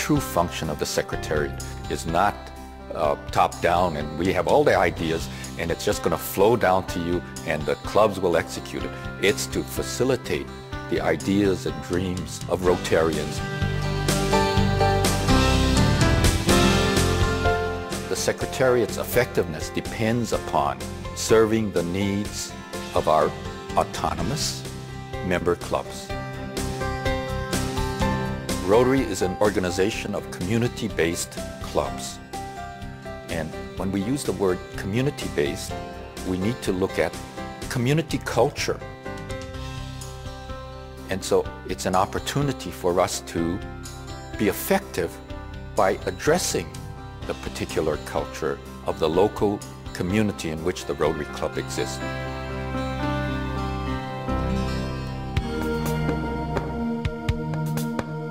true function of the Secretariat is not top down and we have all the ideas and it's just going to flow down to you and the clubs will execute it. It's to facilitate the ideas and dreams of Rotarians. The Secretariat's effectiveness depends upon serving the needs of our autonomous member clubs. Rotary is an organization of community-based clubs. And when we use the word community-based, we need to look at community culture. And so it's an opportunity for us to be effective by addressing the particular culture of the local community in which the Rotary Club exists.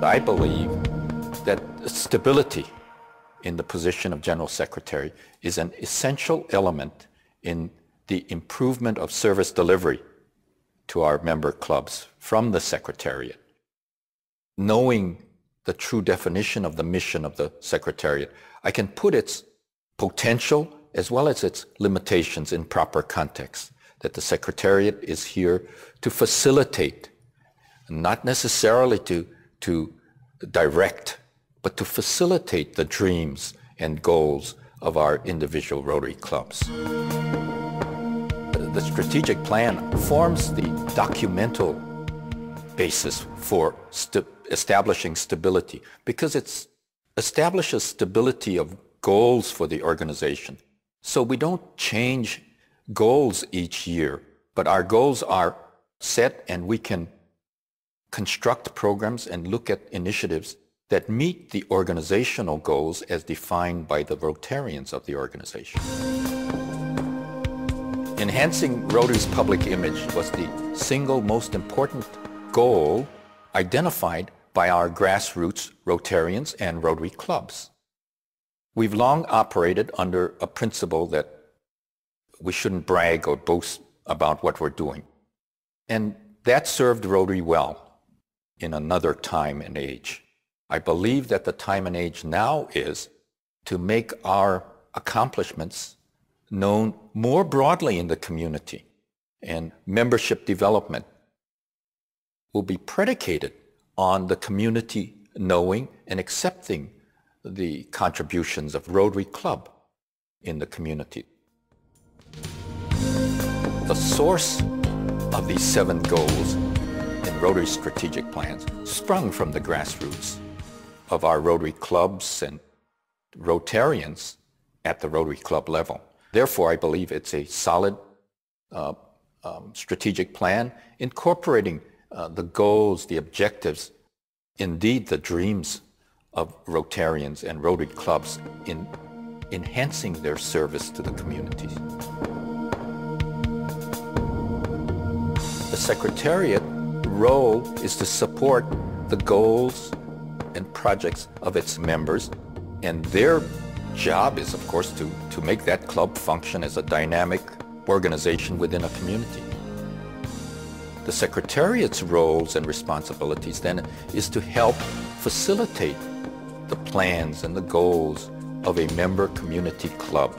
I believe that stability in the position of General Secretary is an essential element in the improvement of service delivery to our member clubs from the Secretariat. Knowing the true definition of the mission of the Secretariat, I can put its potential as well as its limitations in proper context, that the Secretariat is here to facilitate, not necessarily to direct, but to facilitate the dreams and goals of our individual Rotary clubs. The strategic plan forms the documental basis for establishing stability because it establishes stability of goals for the organization. So we don't change goals each year, but our goals are set and we can construct programs and look at initiatives that meet the organizational goals as defined by the Rotarians of the organization. Enhancing Rotary's public image was the single most important goal identified by our grassroots Rotarians and Rotary clubs. We've long operated under a principle that we shouldn't brag or boast about what we're doing. And that served Rotary well in another time and age. I believe that the time and age now is to make our accomplishments known more broadly in the community, and membership development will be predicated on the community knowing and accepting the contributions of Rotary Club in the community. The source of these 7 goals in Rotary strategic plans sprung from the grassroots of our Rotary clubs and Rotarians at the Rotary Club level. Therefore, I believe it's a solid strategic plan incorporating the goals, the objectives, indeed the dreams of Rotarians and Rotary clubs in enhancing their service to the communities. The Secretariat role is to support the goals and projects of its members, and their job is, of course, to make that club function as a dynamic organization within a community. The Secretariat's roles and responsibilities then is to help facilitate the plans and the goals of a member community club.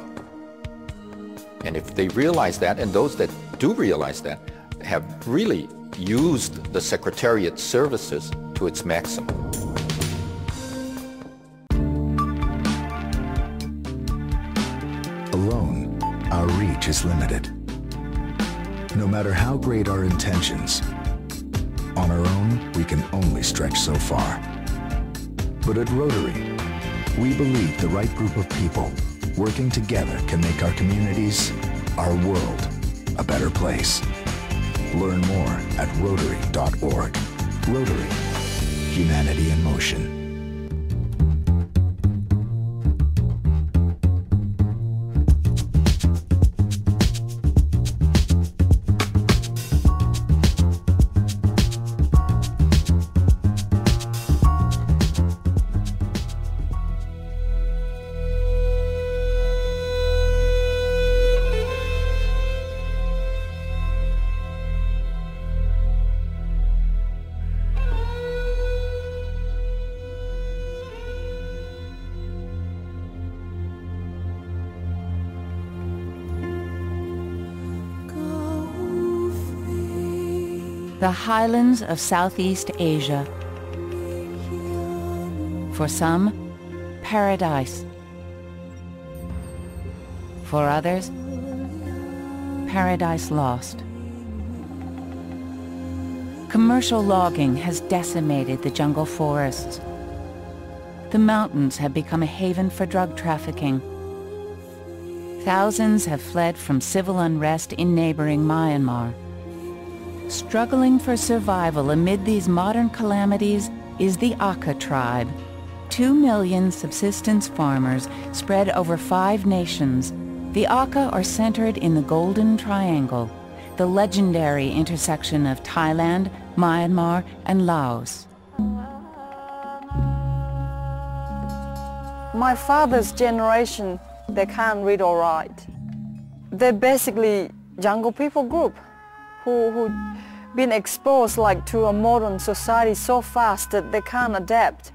And if they realize that, and those that do realize that, have really used the Secretariat's services to its maximum. Alone, our reach is limited. No matter how great our intentions, on our own, we can only stretch so far. But at Rotary, we believe the right group of people working together can make our communities, our world, a better place. Learn more at Rotary.org. Rotary, humanity in motion. the highlands of Southeast Asia. For some, paradise. For others, paradise lost. Commercial logging has decimated the jungle forests. The mountains have become a haven for drug trafficking. Thousands have fled from civil unrest in neighboring Myanmar. Struggling for survival amid these modern calamities is the Aka tribe. 2 million subsistence farmers spread over 5 nations. The Aka are centered in the Golden Triangle, the legendary intersection of Thailand, Myanmar, and Laos. My father's generation, they can't read or write. They're basically jungle people group who been exposed like to a modern society so fast that they can't adapt.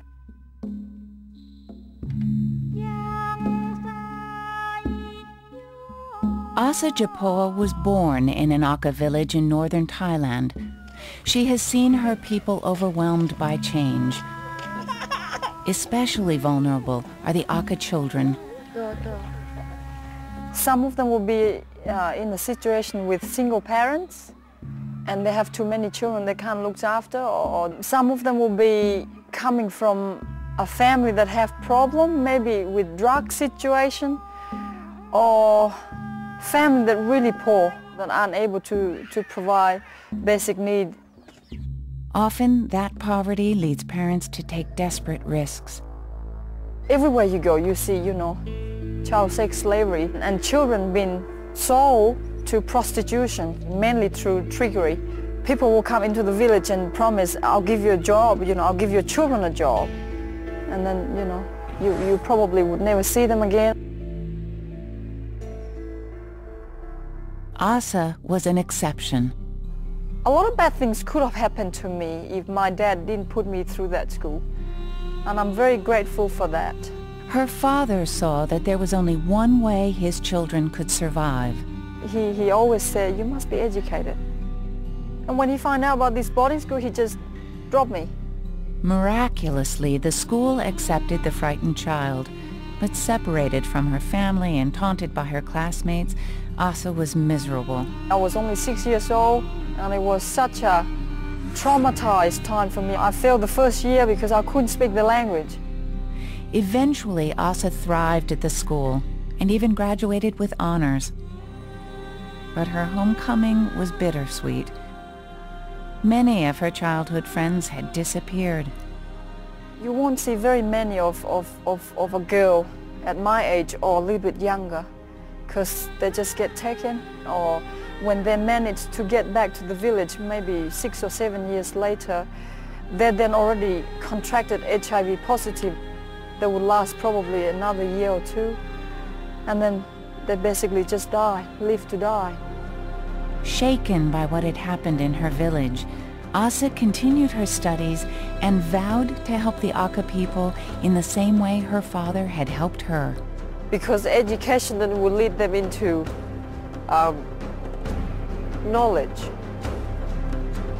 Asa Japoa was born in an Aka village in northern Thailand. She has seen her people overwhelmed by change. Especially vulnerable are the Aka children. Some of them will be in a situation with single parents and they have too many children they can't look after, or some of them will be coming from a family that have problem, maybe with drug situation, or family that really poor, that aren't able to provide basic need. Often that poverty leads parents to take desperate risks. Everywhere you go you see, child sex slavery and children being sold to prostitution, mainly through trickery. People will come into the village and promise, I'll give you a job, I'll give your children a job. And then, you probably would never see them again. Asa was an exception. A lot of bad things could have happened to me if my dad didn't put me through that school. And I'm very grateful for that. Her father saw that there was only one way his children could survive. He always said, you must be educated. And when he found out about this boarding school, he just dropped me. Miraculously, the school accepted the frightened child, but separated from her family and taunted by her classmates, Asa was miserable. I was only 6 years old, and it was such a traumatized time for me. I failed the first year because I couldn't speak the language. Eventually, Asa thrived at the school and even graduated with honors. But her homecoming was bittersweet. Many of her childhood friends had disappeared. You won't see very many of a girl at my age or a little bit younger, because they just get taken, or when they manage to get back to the village maybe 6 or 7 years later, they're then already contracted HIV positive. They would last probably another year or two, and then they basically just die, live to die. Shaken by what had happened in her village, Asa continued her studies and vowed to help the Aka people in the same way her father had helped her. Because education then will lead them into knowledge.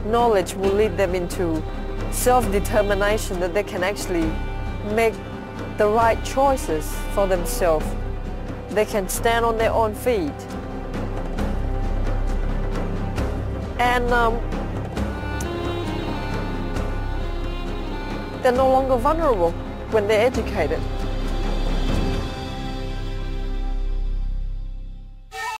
Knowledge will lead them into self-determination, that they can actually make the right choices for themselves. They can stand on their own feet. And they're no longer vulnerable when they're educated.